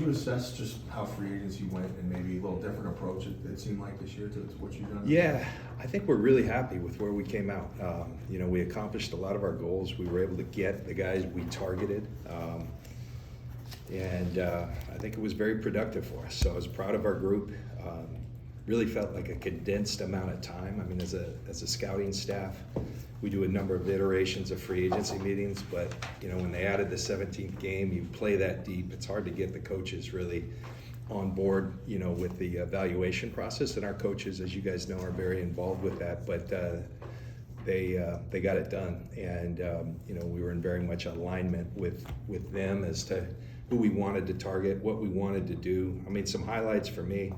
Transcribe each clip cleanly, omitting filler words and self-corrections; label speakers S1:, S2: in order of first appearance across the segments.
S1: you assess just how free agency went and maybe a little different approach it seemed like this year to what you've done?
S2: Yeah, I think we're really happy with where we came out. We accomplished a lot of our goals. We were able to get the guys we targeted. I think it was very productive for us. So I was proud of our group. Really felt like a condensed amount of time. I mean, as a scouting staff, we do a number of iterations of free agency meetings, but when they added the 17th game, you play that deep. It's hard to get the coaches really on board, with the evaluation process. And our coaches, as you guys know, are very involved with that. But they got it done, and we were in very much alignment with them as to who we wanted to target, what we wanted to do. I mean, some highlights for me.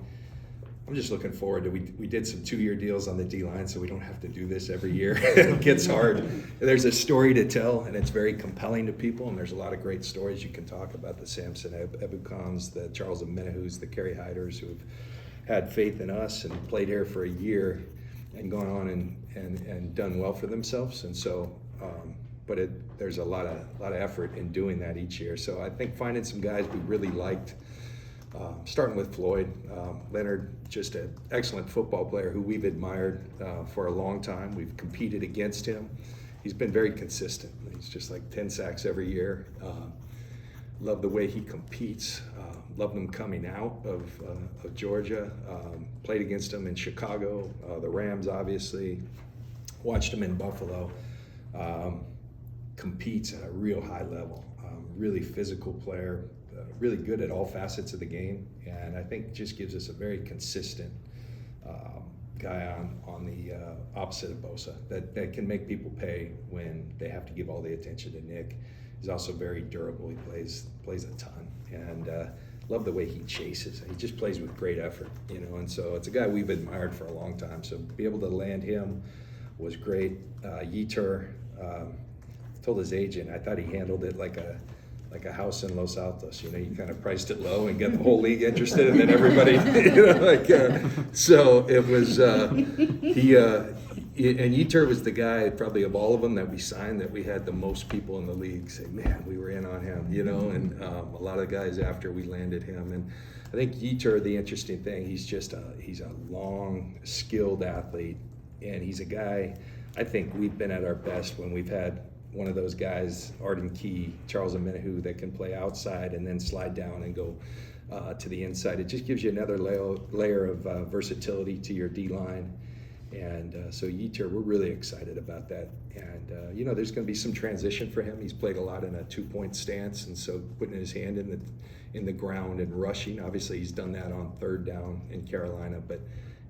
S2: I'm just looking forward to, we did some 2-year deals on the D-line, so we don't have to do this every year. It gets hard. There's a story to tell, and it's very compelling to people, and there's a lot of great stories you can talk about, the Samson Ebukams, the Charles Amenahus, the Kerry Hyders, who have had faith in us and played here for a year and gone on and done well for themselves. And so, there's a lot of effort in doing that each year. So I think finding some guys we really liked, starting with Floyd, Leonard, just an excellent football player who we've admired for a long time. We've competed against him. He's been very consistent. He's just like 10 sacks every year. Love the way he competes. Loved him coming out of Georgia. Played against him in Chicago, the Rams obviously. Watched him in Buffalo. Competes at a real high level. Really physical player. Really good at all facets of the game, and I think just gives us a very consistent guy on the opposite of Bosa that can make people pay when they have to give all the attention to Nick. He's also very durable. He plays a ton, and love the way he chases. He just plays with great effort, and so it's a guy we've admired for a long time. So be able to land him was great. Yetur, told his agent, I thought he handled it like a house in Los Altos. You kind of priced it low and get the whole league interested, and then everybody, so it was, and Yetur was the guy probably of all of them that we signed that we had the most people in the league say, man, we were in on him, and a lot of guys after we landed him. And I think Yetur, the interesting thing, he's a long, skilled athlete, and he's a guy, I think we've been at our best when we've had one of those guys, Arden Key, Charles Amenahu, that can play outside and then slide down and go to the inside. It just gives you another layer of versatility to your D-line. And so Yetur, we're really excited about that. And, there's going to be some transition for him. He's played a lot in a 2-point stance, and so putting his hand in the ground and rushing. Obviously, he's done that on 3rd down in Carolina, but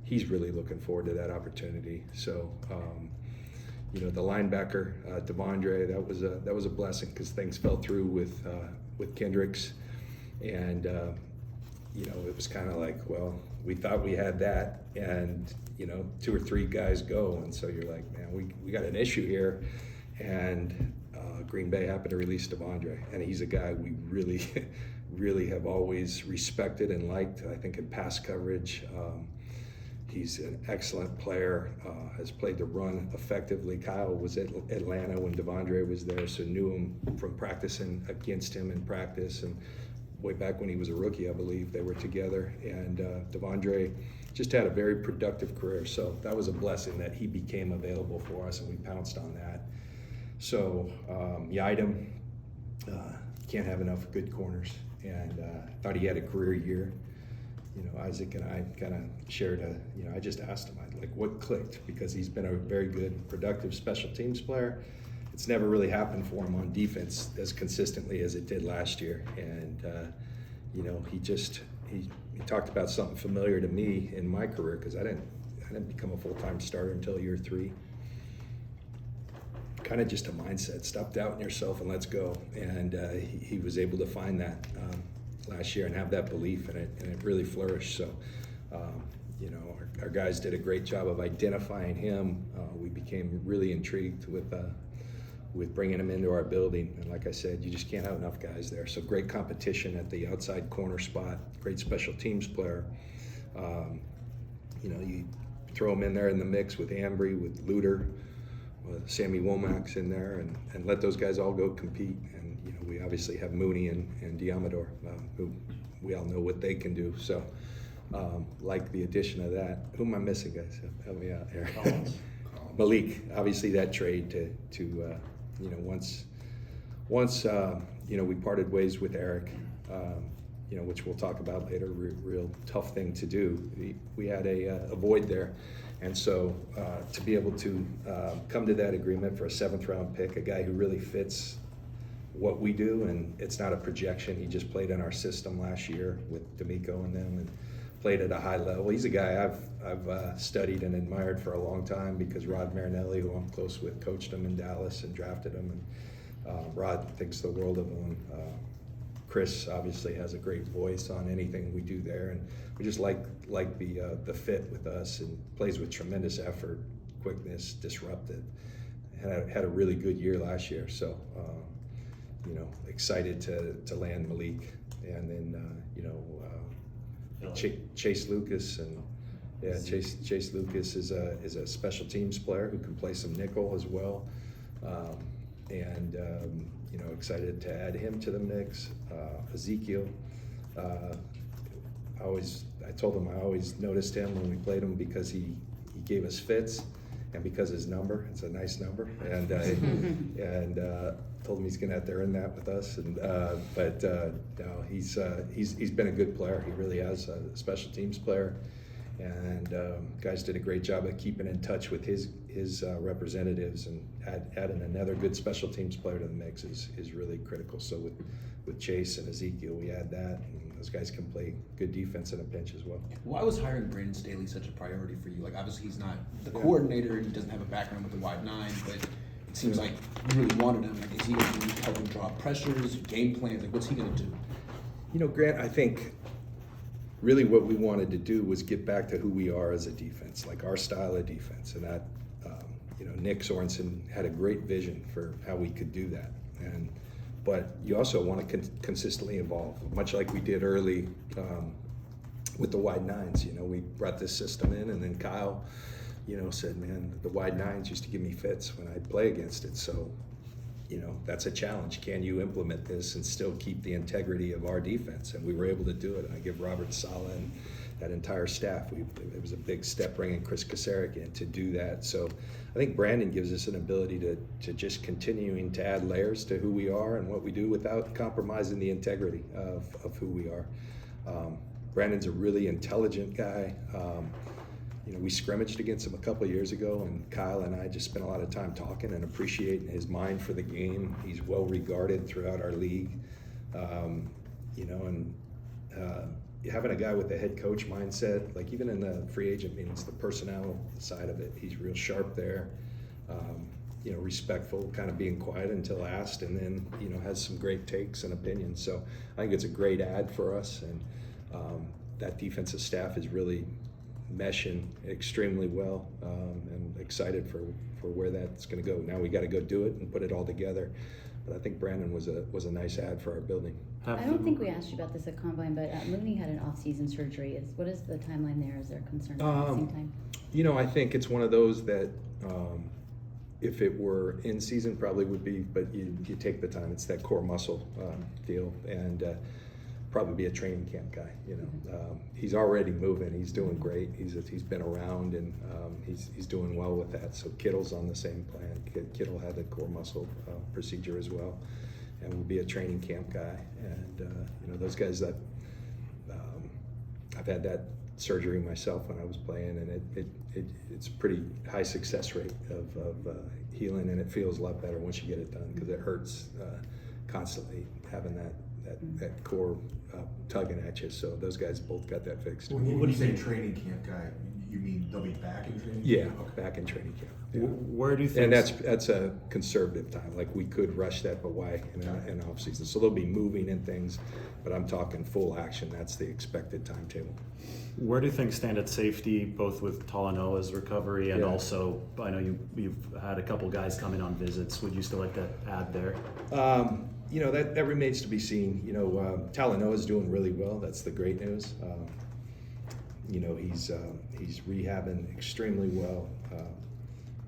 S2: he's really looking forward to that opportunity. So, the linebacker, Devondre, that was a blessing because things fell through with Kendricks, and it was kind of like, well, we thought we had that, and 2 or 3 guys go, and so you're like, man, we got an issue here, and Green Bay happened to release Devondre, and he's a guy we really, really have always respected and liked. I think in pass coverage. He's an excellent player, has played the run effectively. Kyle was at Atlanta when Devondre was there, so knew him from practicing against him in practice. And way back when he was a rookie, I believe, they were together. And Devondre just had a very productive career. So that was a blessing that he became available for us, and we pounced on that. So Yidem, can't have enough good corners. And thought he had a career year. Isaac and I kind of shared I just asked him, what clicked? Because he's been a very good, productive special teams player. It's never really happened for him on defense as consistently as it did last year. And, he talked about something familiar to me in my career because I didn't become a full-time starter until year 3. Kind of just a mindset, stop doubting yourself and let's go. And he was able to find that. Last year and have that belief in it, and it really flourished. So, our guys did a great job of identifying him. We became really intrigued with bringing him into our building. And like I said, you just can't have enough guys there. So great competition at the outside corner spot. Great special teams player. You throw him in there in the mix with Ambry, with Luter, with Sammy Womack's in there, and let those guys all go compete. And we obviously have Mooney and Diamador, who we all know what they can do. So, like the addition of that. Who am I missing, guys? Help me out here. Malik, obviously that trade to you know, once you know, we parted ways with Eric, you know, which we'll talk about later, real tough thing to do. We had a void there. And so to be able to come to that agreement for a 7th round pick, a guy who really fits what we do, and it's not a projection. He just played in our system last year with D'Amico and them, and played at a high level. He's a guy I've studied and admired for a long time because Rod Marinelli, who I'm close with, coached him in Dallas and drafted him, and Rod thinks the world of him. Chris obviously has a great voice on anything we do there, and we just like the fit with us, and plays with tremendous effort, quickness, disruptive. Had a really good year last year, so you know, excited to land Malik, and then you know, Chase Lucas, and yeah, Chase Lucas is a special teams player who can play some nickel as well, and you know, excited to add him to the mix. Ezekiel, I told him I always noticed him when we played him because he gave us fits, and because his number, it's a nice number, and and told him he's gonna have to earn that with us, and but no, he's been a good player. He really has, a special teams player, and guys did a great job of keeping in touch with his representatives, and adding another good special teams player to the mix is really critical. So with Chase and Ezekiel, we add that, and those guys can play good defense in a pinch as well.
S3: Why was hiring Brandon Staley such a priority for you? Like, obviously he's not the coordinator, and he doesn't have a background with the wide nine, but it seems like you really wanted him. Like, is he going to help him draw up pressures, game plans? Like, what's he going to do?
S2: You know, Grant, I think really what we wanted to do was get back to who we are as a defense, like our style of defense, and that you know, Nick Sorensen had a great vision for how we could do that, but you also want to consistently evolve, much like we did early with the wide nines. You know, we brought this system in, and then Kyle, you know, said, man, the wide nines used to give me fits when I'd play against it. So, you know, that's a challenge. Can you implement this and still keep the integrity of our defense? And we were able to do it. And I give Robert Saleh and that entire staff, it was a big step bringing Chris Kasarik in to do that. So I think Brandon gives us an ability to just continuing to add layers to who we are and what we do without compromising the integrity of who we are. Brandon's a really intelligent guy. You know, we scrimmaged against him a couple of years ago, and Kyle and I just spent a lot of time talking and appreciating his mind for the game. He's well regarded throughout our league. You know, and having a guy with a head coach mindset, like even in the free agent meetings, the personnel side of it, he's real sharp there. You know, respectful, kind of being quiet until asked, and then, you know, has some great takes and opinions. So I think it's a great add for us, and that defensive staff is really meshing extremely well, and excited for where that's going to go. Now we got to go do it and put it all together. But I think Brandon was a nice add for our building.
S4: I don't think we asked you about this at Combine, but Mooney had an off-season surgery. What is the timeline there? Is there concern at the same time?
S2: You know, I think it's one of those that if it were in season, probably would be, but you take the time. It's that core muscle deal, and probably be a training camp guy. You know, he's already moving. He's doing great. He's been around, and he's doing well with that. So Kittle's on the same plan. Kittle had a core muscle procedure as well, and will be a training camp guy. And you know, those guys that I've had that surgery myself when I was playing, and it's a pretty high success rate of healing, and it feels a lot better once you get it done, because it hurts constantly having that core tugging at you. So those guys both got that fixed.
S1: When you say training camp guy, you mean they'll be back in training camp?
S2: Yeah,
S1: Okay.
S2: back in training camp. Yeah.
S5: Where do you think?
S2: And that's a conservative time. Like, we could rush that, but why in off season? So they'll be moving and things, but I'm talking full action. That's the expected timetable.
S5: Where do things stand at safety, both with Talanoa's recovery and also, I know you've had a couple guys come in on visits. Would you still like to add there?
S2: You know, that remains to be seen. You know, Talanoa's doing really well. That's the great news. You know, he's rehabbing extremely well,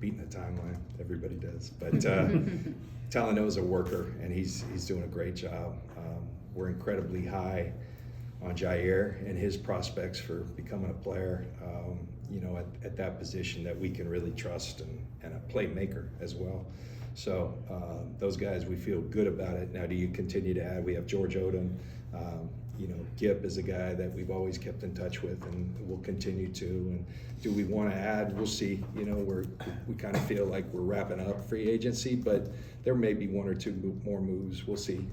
S2: beating the timeline. Everybody does, but Talanoa's a worker, and he's doing a great job. We're incredibly high Jair and his prospects for becoming a player, at that position that we can really trust, and a playmaker as well. So those guys, we feel good about it. Now, do you continue to add? We have George Odom. Gip is a guy that we've always kept in touch with, and we'll continue to. And do we want to add? We'll see. We kind of feel like we're wrapping up free agency, but there may be one or two more moves. We'll see.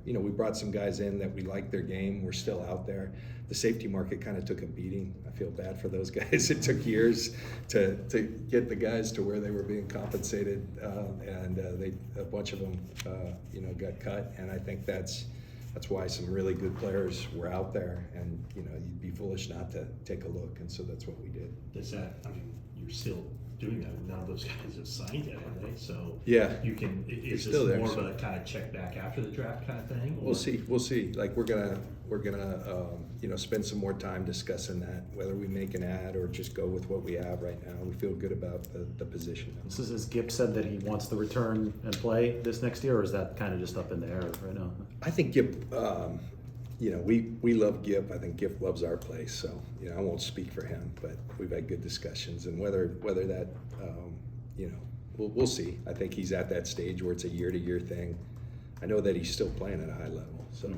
S2: We brought some guys in that we like their game. We're still out there. The safety market kind of took a beating. I feel bad for those guys. It took years to get the guys to where they were being compensated, and a bunch of them, got cut. And I think that's why some really good players were out there, and you'd be foolish not to take a look, and so that's what we did.
S6: You're still doing that. None of those guys have signed yet, have they? So
S2: yeah,
S6: you can. Is
S2: still
S6: this
S2: there,
S6: more
S2: so.
S6: of a kind of check back after the draft kind of thing? Or?
S2: We'll see. Like we're gonna spend some more time discussing that, whether we make an ad or just go with what we have right now. We feel good about the position.
S5: So has Gip said that he wants to return and play this next year, or is that kind of just up in the air right now?
S2: I think Gip, we love Gip. I think Gip loves our place. So, I won't speak for him, but we've had good discussions, and whether that, we'll see. I think he's at that stage where it's a year-to-year thing. I know that he's still playing at a high level, so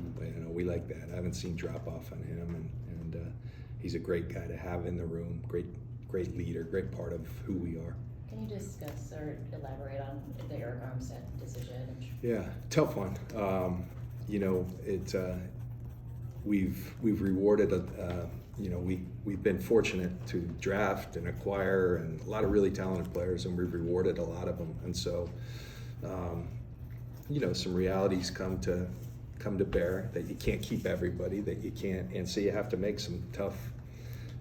S2: we like that. I haven't seen drop off on him, and he's a great guy to have in the room. Great leader, great part of who we are.
S7: Can you discuss or elaborate on the Eric Armstead decision?
S2: Yeah, tough one. We've rewarded we've been fortunate to draft and acquire and a lot of really talented players, and we've rewarded a lot of them. And so, some realities come to bear that you can't keep everybody, that you can't, and so you have to make some tough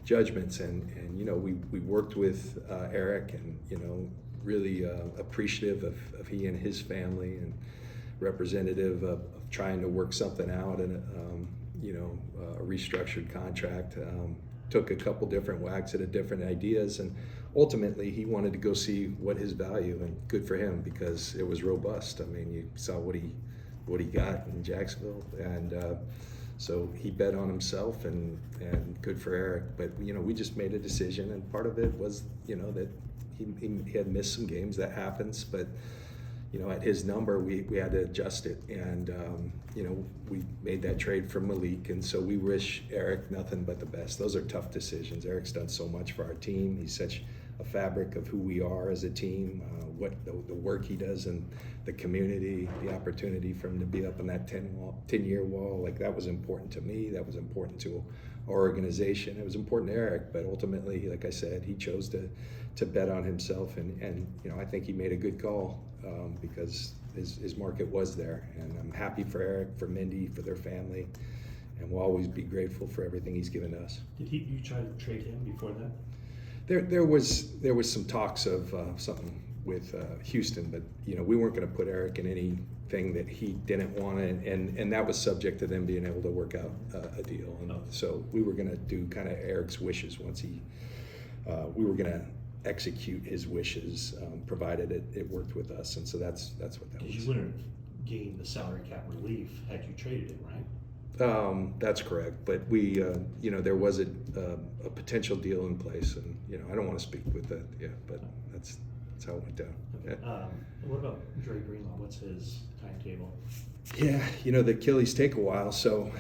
S2: judgments. And we worked with Eric, and really appreciative of he and his family, and representative of trying to work something out, and a restructured contract. Took a couple different whacks at different ideas, and ultimately he wanted to go see what his value, and good for him because it was robust. I mean, you saw what he got in Jacksonville, and so he bet on himself, and good for Eric. But we just made a decision, and part of it was that he had missed some games. That happens, but at his number, we had to adjust it, and we made that trade for Malik, and so we wish Eric nothing but the best. Those are tough decisions. Eric's done so much for our team. He's such a fabric of who we are as a team, what the work he does in the community, the opportunity for him to be up on that 10-year wall, like that was important to me, that was important to our organization, it was important to Eric, but ultimately, like I said, he chose to bet on himself, and I think he made a good call because his market was there, and I'm happy for Eric, for Mindy, for their family, and we'll always be grateful for everything he's given us.
S6: Did you try to trade him before that?
S2: There was some talks of something with Houston, but we weren't going to put Eric in anything that he didn't want, and that was subject to them being able to work out a deal. And so we were going to do kind of Eric's wishes once we were going to execute his wishes, provided it worked with us, and so that's what that was.
S6: Because you wouldn't have gained the salary cap relief had you traded him, right?
S2: That's correct, but we, there was a potential deal in place, and I don't want to speak with that, but that's how it went down.
S6: Okay.
S2: Yeah.
S6: What about Dre Greenlaw? What's his timetable?
S2: Yeah, the Achilles take a while, so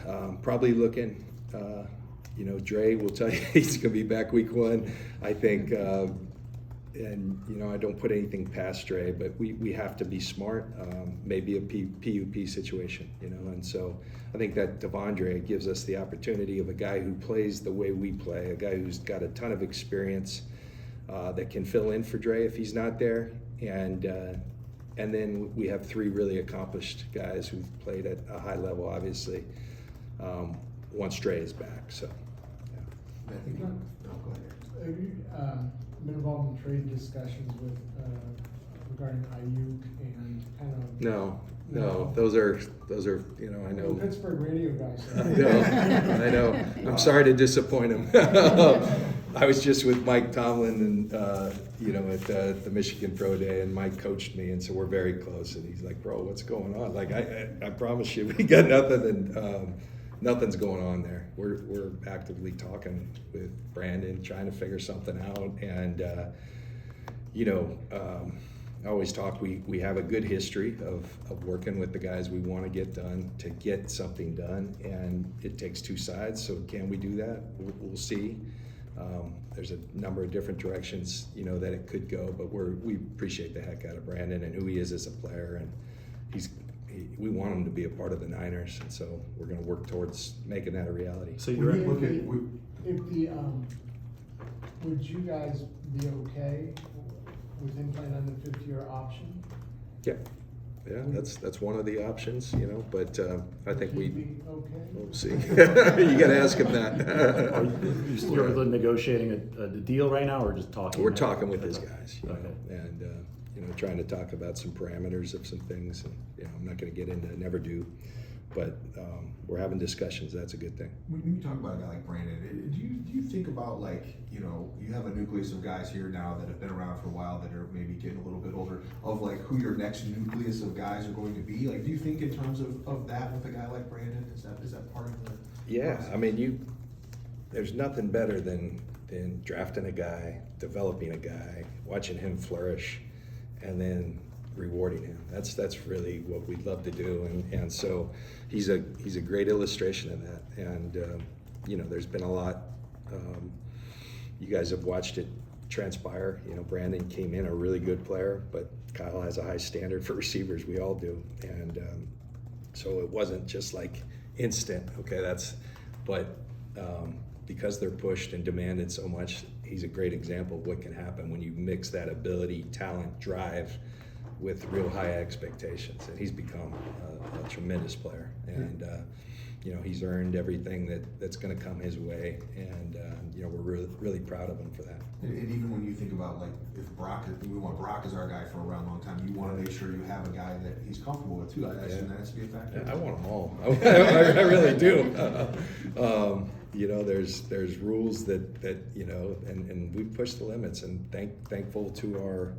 S2: probably looking. Dre will tell you he's going to be back week 1. I think, and I don't put anything past Dre, but we have to be smart. Maybe a PUP situation, and so I think that Devondre gives us the opportunity of a guy who plays the way we play, a guy who's got a ton of experience that can fill in for Dre if he's not there, and then we have 3 really accomplished guys who've played at a high level, obviously. Once Dre is back, so.
S1: I think, go ahead.
S8: Have you been involved in trade discussions with regarding Ayuk and kind of?
S2: No, those are I know.
S8: Pittsburgh radio guys.
S2: I know. I'm sorry to disappoint him. I was just with Mike Tomlin and at the Michigan Pro Day, and Mike coached me, and so we're very close. And he's like, "Bro, what's going on?" Like I promise you, we got nothing. And nothing's going on there. We're actively talking with Brandon, trying to figure something out, and I always talk, we have a good history of working with the guys we want to get done to get something done, and it takes two sides. So can we do that? We'll see. There's a number of different directions, that it could go, but we appreciate the heck out of Brandon and who he is as a player, and we want him to be a part of the Niners, and so we're going to work towards making that a reality.
S5: So you're
S1: Look at,
S8: Would you guys be okay with him playing on the 5th-year option?
S2: Yeah, that's one of the options, but I think
S8: Would he be okay?
S2: we'll see. You got to ask him that.
S5: Are you still negotiating a deal right now, or just talking?
S2: We're talking with his guys,
S5: Okay.
S2: and trying to talk about some parameters of some things, and I'm not going to get into never do, but we're having discussions. That's a good thing.
S1: When you talk about a guy like Brandon, do you think about, like, you have a nucleus of guys here now that have been around for a while that are maybe getting a little bit older, of like who your next nucleus of guys are going to be? Like, do you think in terms of that with a guy like Brandon? Is that part of the process?
S2: I mean, there's nothing better than drafting a guy, developing a guy, watching him flourish, and then rewarding him. That's really what we'd love to do, and so he's a great illustration of that. And there's been a lot. You guys have watched it transpire. Brandon came in a really good player, but Kyle has a high standard for receivers. We all do, and so it wasn't just like instant. Okay, but because they're pushed and demanded so much, he's a great example of what can happen when you mix that ability, talent, drive with real high expectations. And he's become a tremendous player, and he's earned everything that's going to come his way, and we're really proud of him for that.
S1: And even when you think about, like, if we want Brock as our guy for a long time, you want to make sure you have a guy that he's comfortable with too. I assume that has to be a factor.
S2: I want them all. I really do. There's rules that and we push the limits, and thankful to our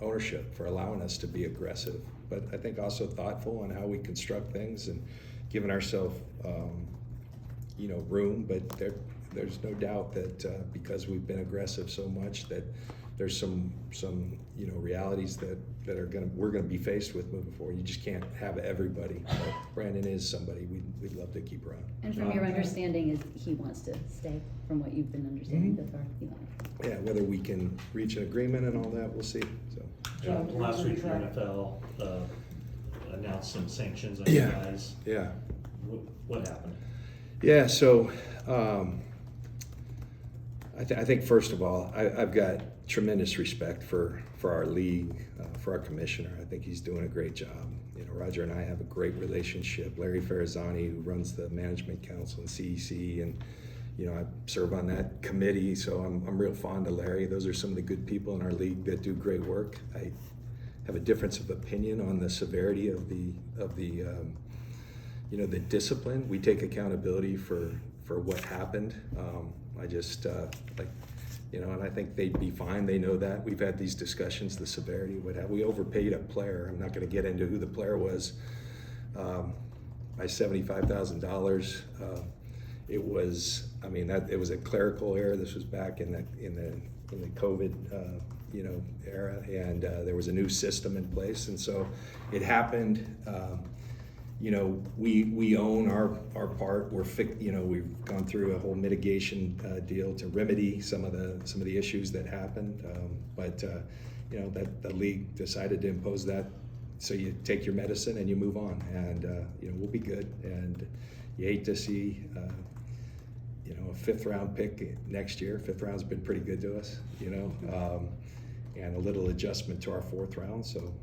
S2: ownership for allowing us to be aggressive, but I think also thoughtful on how we construct things and giving ourselves room. But there's no doubt that because we've been aggressive so much, that there's some realities that we're gonna be faced with moving forward. You just can't have everybody. But Brandon is somebody we'd love to keep around.
S4: And from your understanding is he wants to stay, from what you've been understanding so far? He wants.
S2: Yeah, whether we can reach an agreement and all that, we'll see. So.
S6: Last week the NFL announced some sanctions on you guys.
S2: Yeah.
S6: What happened?
S2: Yeah, so I think first of all, I've got tremendous respect for our league, for our commissioner. I think he's doing a great job. Roger and I have a great relationship. Larry Ferrazzani, who runs the Management Council and CEC, and I serve on that committee, so I'm real fond of Larry. Those are some of the good people in our league that do great work. I have a difference of opinion on the severity of the discipline. We take accountability for what happened. I just and I think they'd be fine. They know that. We've had these discussions, the severity, we overpaid a player. I'm not going to get into who the player was, by $75,000. It was a clerical error. This was back in the COVID era, and there was a new system in place, and so it happened. We own our part. We've gone through a whole mitigation deal to remedy some of the issues that happened. But that the league decided to impose that. So you take your medicine and you move on, and we'll be good. And you hate to see a 5th round pick next year. 5th round's been pretty good to us, and a little adjustment to our 4th round. So,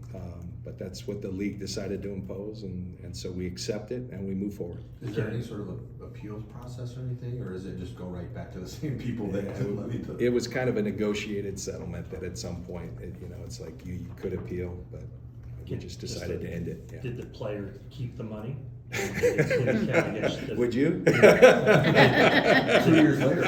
S2: but that's what the league decided to impose, and so we accept it and we move forward.
S1: Is there any sort of appeals process or anything, or does it just go right back to the same people that levied the?
S2: It was kind of a negotiated settlement that at some point, it's like you could appeal, but we just decided to end it. Yeah.
S6: Did the player keep the money?
S2: Would you?
S1: 2 years later.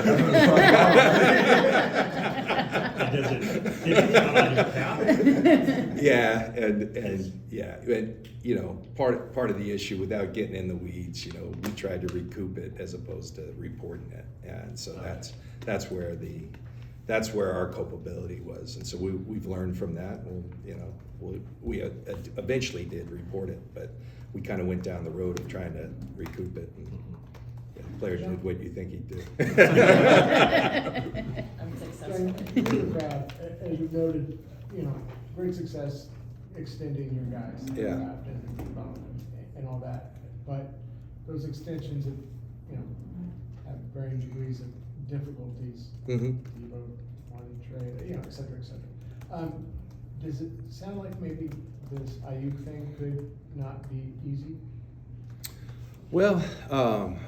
S2: Yeah, and you know, part of the issue, without getting in the weeds, you know, we tried to recoup it as opposed to reporting it, and so that's where our culpability was, and so we've learned from that, and you know, we eventually did report it, but we kind of went down the road of trying to recoup it. And, the player did what you think he'd do.
S7: Unsuccessful.
S8: Brad, as you noted, you know, great success extending your guys.
S2: Yeah.
S8: And development and all that, but those extensions have, you know, have varying degrees of difficulties.
S2: Mm-hmm.
S8: Devo, one trade, you know, et cetera, et cetera. Does it sound like maybe this Ayuk thing could not be easy?
S2: Well,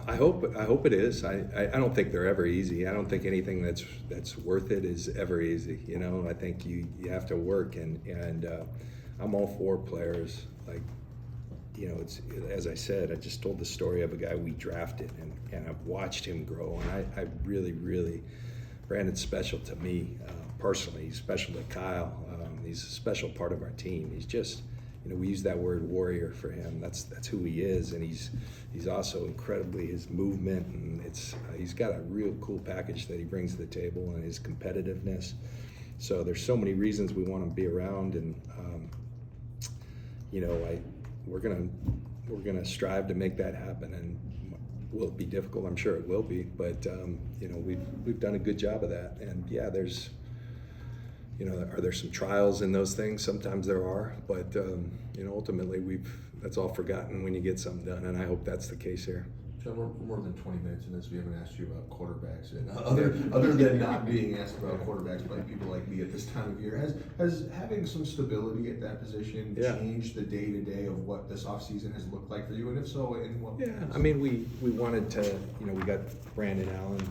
S2: I hope it is. I don't think they're ever easy. I don't think anything that's worth it is ever easy. You know, I think you have to work, and I'm all for players. Like, you know, it's, as I said, I just told the story of a guy we drafted, and I've watched him grow, and I really, Brandon's special to me personally. He's special to Kyle. He's a special part of our team. He's just, you know, we use that word warrior for him. That's who he is, and he's also incredibly, his movement, and he's got a real cool package that he brings to the table, and his competitiveness. So there's so many reasons we want him to be around, and you know, we're gonna strive to make that happen. And will it be difficult? I'm sure it will be, but you know, we've done a good job of that. And yeah, there's, you know, are there some trials in those things? Sometimes there are, but you know, ultimately that's all forgotten when you get something done, and I hope that's the case here.
S1: John, we're more than 20 minutes in this. We haven't asked you about quarterbacks, and other than not being asked about quarterbacks by people like me at this time of year, has having some stability at that position changed the day to day of what this offseason has looked like for you? And if so, in what ways?
S2: I mean, we wanted to, you know, we got Brandon Allen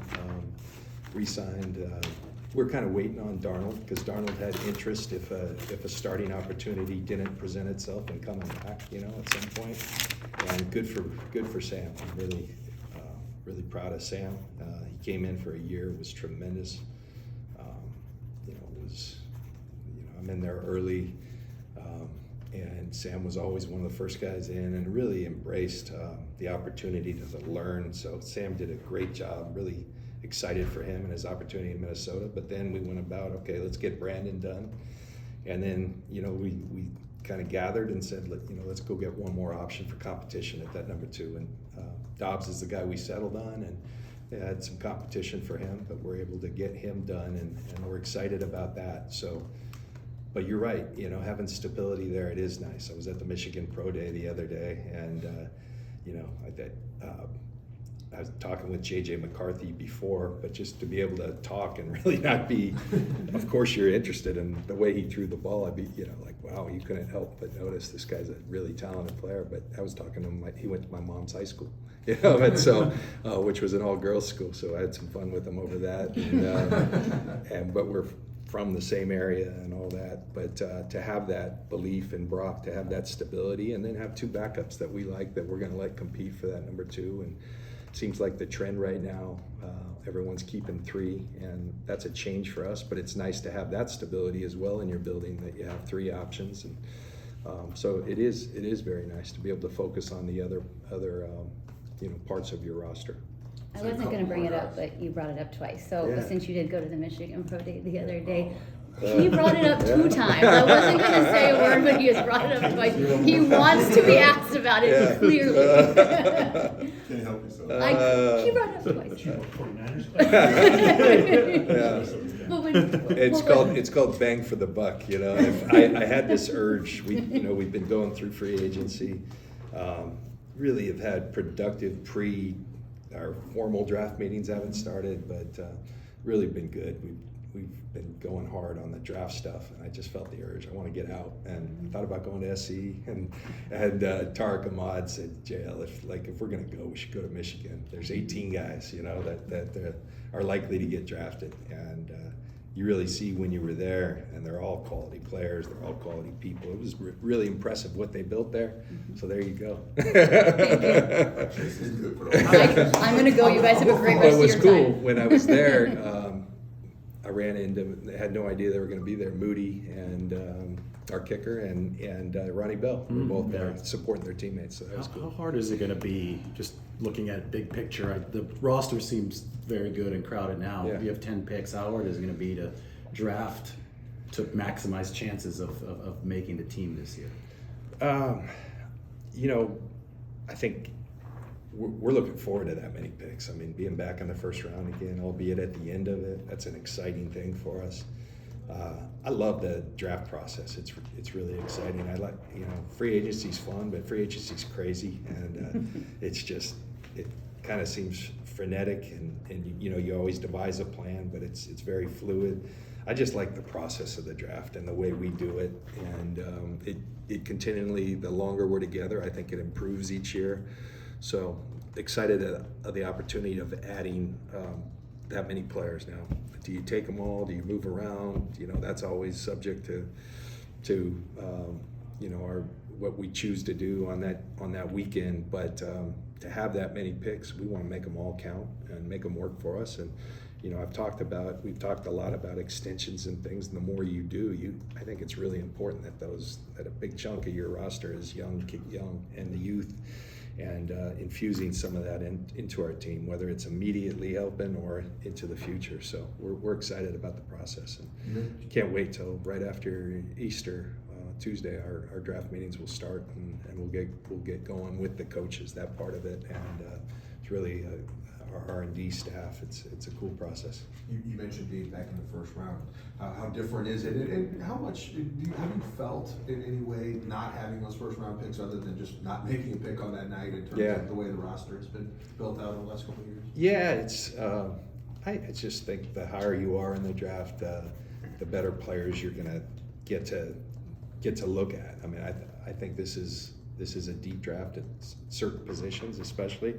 S2: re-signed. We're kind of waiting on Darnold, because Darnold had interest if a starting opportunity didn't present itself and coming back, you know, at some point. And good for Sam. I'm really proud of Sam. He came in for a year, was tremendous. You know, I'm in there early, and Sam was always one of the first guys in, and really embraced the opportunity to learn. So Sam did a great job. Really excited for him and his opportunity in Minnesota. But then we went about, okay, let's get Brandon done. And then, you know, we kind of gathered and said, let's go get one more option for competition at that number 2. And Dobbs is the guy we settled on, and they had some competition for him, but we're able to get him done, and we're excited about that. So, but you're right, you know, having stability there, it is nice. I was at the Michigan Pro Day the other day, and you know, I was talking with J.J. McCarthy before, but just to be able to talk and really not be, of course you're interested in the way he threw the ball. I'd be, you know, like, wow, you couldn't help but notice this guy's a really talented player. But I was talking to him, he went to my mom's high school, you know, and so, which was an all-girls school. So I had some fun with him over that. And but we're from the same area and all that. But to have that belief in Brock, to have that stability, and then have 2 backups that we like, that we're going to let compete for that number 2. And seems like the trend right now, everyone's keeping 3, and that's a change for us, but it's nice to have that stability as well in your building, that you have 3 options. And so it is very nice to be able to focus on the other you know, parts of your roster.
S4: I wasn't going to bring it up, but you brought it up twice. So since you did go to the Michigan Pro Day the other day, he brought it up 2 times. I wasn't going to say a word, but he has brought it up twice. He wants to be asked about it, clearly.
S1: Can't help yourself.
S4: He brought it up twice.
S6: 49ers?
S2: It's called bang for the buck, you know. I had this urge. We've been going through free agency. Really have had productive our formal draft meetings haven't started, but really been good. We've been going hard on the draft stuff, and I just felt the urge. I want to get out, and I thought about going to SC, and Tariq Ahmad said, JL, if we're going to go, we should go to Michigan. There's 18 guys, you know, that are likely to get drafted, and you really see when you were there, and they're all quality players, they're all quality people. It was really impressive what they built there. So there you go.
S4: I'm going to go. You guys have a great rest of your time.
S2: What was cool when I was there, I ran into, had no idea they were going to be there. Moody and our kicker and Ronnie Bell were both there supporting their teammates. So that was
S5: How
S2: cool.
S5: hard is it going to be, just looking at big picture? The roster seems very good and crowded now.
S2: Yeah.
S5: You have 10 picks. How hard is it going to be to draft to maximize chances of making the team this year?
S2: You know, I think we're looking forward to that many picks. I mean, being back in the first round again, albeit at the end of it, that's an exciting thing for us. I love the draft process. It's really exciting. I like, you know, free agency's fun, but free agency's crazy, and it's just, it kind of seems frenetic, and you know, you always devise a plan, but it's very fluid. I just like the process of the draft and the way we do it, and it continually, the longer we're together, I think it improves each year. So excited at the opportunity of adding that many players now. Do you take them all? Do you move around? You know, that's always subject to you know, what we choose to do on that weekend. But to have that many picks, we want to make them all count and make them work for us. And you know, we've talked a lot about extensions and things, and the more you do, I think it's really important that a big chunk of your roster is young, and the youth, and infusing some of that into our team, whether it's immediately helping or into the future. So we're excited about the process, and can't wait till right after Easter, Tuesday, our draft meetings will start, and we'll get going with the coaches, that part of it, and it's really our R&D staff. It's a cool process.
S1: You mentioned being back in the first round. How different is it, and how much have you felt in any way not having those first round picks, other than just not making a pick on that night, in terms of the way the roster has been built out over the last couple of years?
S2: Yeah, it's I just think the higher you are in the draft, the better players you're gonna get to look at. I mean, I think this is a deep draft at certain positions, especially.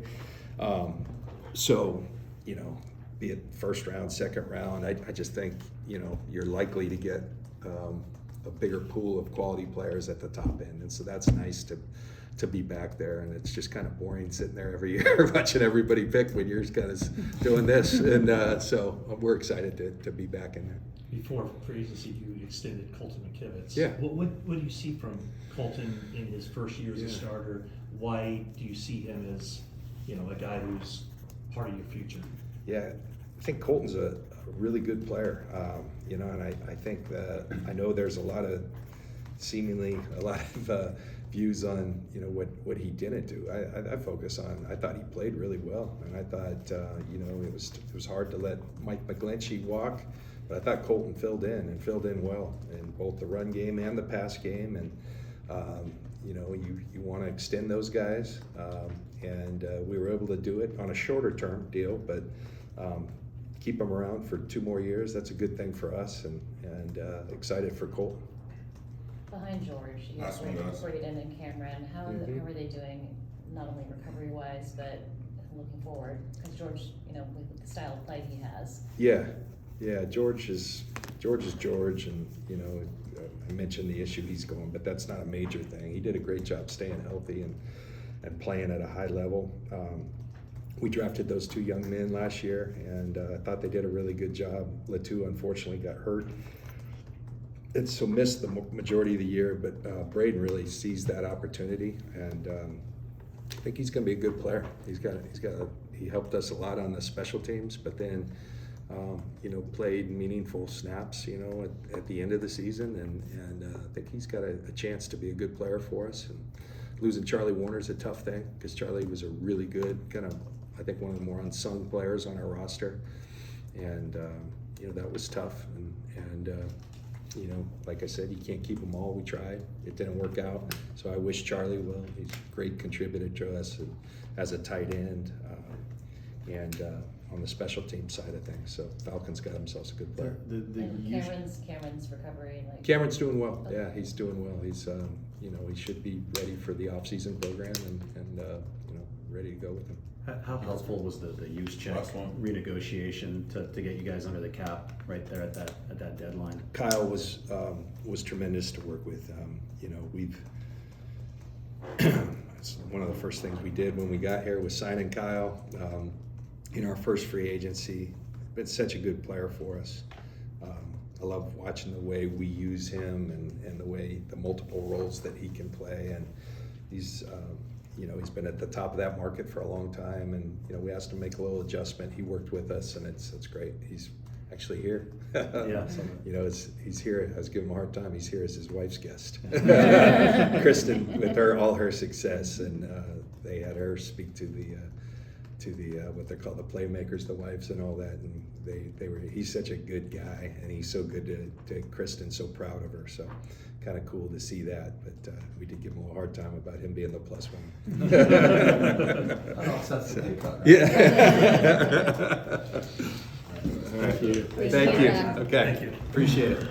S2: So, you know, be it first round, second round, I just think, you know, you're likely to get a bigger pool of quality players at the top end, and so that's nice to be back there. And it's just kind of boring sitting there every year watching everybody pick when you're just kind of doing this. And so we're excited to be back in there.
S6: Before free agency, you extended Colton McKivitz.
S2: Yeah.
S6: What do you see from Colton in his first year as a starter? Why do you see him as, you know, a guy who's part of your future?
S2: Yeah, I think Colton's a really good player, you know, and I think that, I know there's seemingly a lot of views on, you know, what he didn't do. I focus on, I thought he played really well, and I thought, you know, it was hard to let Mike McGlinchey walk, but I thought Colton filled in well in both the run game and the pass game, and you know, you want to extend those guys, and we were able to do it on a shorter term deal, but keep them around for 2 more years. That's a good thing for us, and excited for Colton.
S7: Behind George, you have Braden and Cameron. How are they doing, not only recovery wise, but looking forward? Because George, you know, with the style of play he has.
S2: Yeah, George is George, and you know, I mentioned the issue he's going, but that's not a major thing. He did a great job staying healthy and playing at a high level. We drafted those 2 young men last year, and I thought they did a really good job. Latu unfortunately got hurt, and so missed the majority of the year, but Braden really seized that opportunity, and I think he's going to be a good player. He helped us a lot on the special teams, but then you know, played meaningful snaps, you know, at the end of the season, and I think he's got a chance to be a good player for us. And losing Charlie Warner is a tough thing, because Charlie was a really good, kind of, I think, one of the more unsung players on our roster, and you know, that was tough, and you know, like I said, you can't keep them all. We tried, it didn't work out, so I wish Charlie well. He's a great contributor to us as a tight end, and on the special team side of things. So Falcons got themselves a good player.
S7: And Cameron's recovery.
S2: Cameron's doing well. Yeah, he's doing well. He's you know, he should be ready for the off-season program, and you know, ready to go with him.
S5: How helpful was the use check renegotiation to get you guys under the cap right there at that deadline?
S2: Kyle was tremendous to work with. You know, it's one of the first things we did when we got here was signing Kyle in our first free agency. Been such a good player for us, I love watching the way we use him and the way the multiple roles that he can play. And he's, you know, he's been at the top of that market for a long time. And, you know, we asked him to make a little adjustment. He worked with us, and it's great. He's actually here.
S5: Yeah.
S2: You know, he's here. I was giving him a hard time. He's here as his wife's guest. Kristen, with all her success, and they had her speak to the what they're called, the playmakers, the wives, and all that. And they were. He's such a good guy, and he's so good to Kristen. So proud of her. So kind of cool to see that. But we did give him a little hard time about him being the plus one.
S1: That's the pay cut, right?
S2: Yeah.
S5: Thank you.
S2: Thank you.
S4: Yeah.
S2: Okay.
S6: Thank you.
S2: Appreciate it.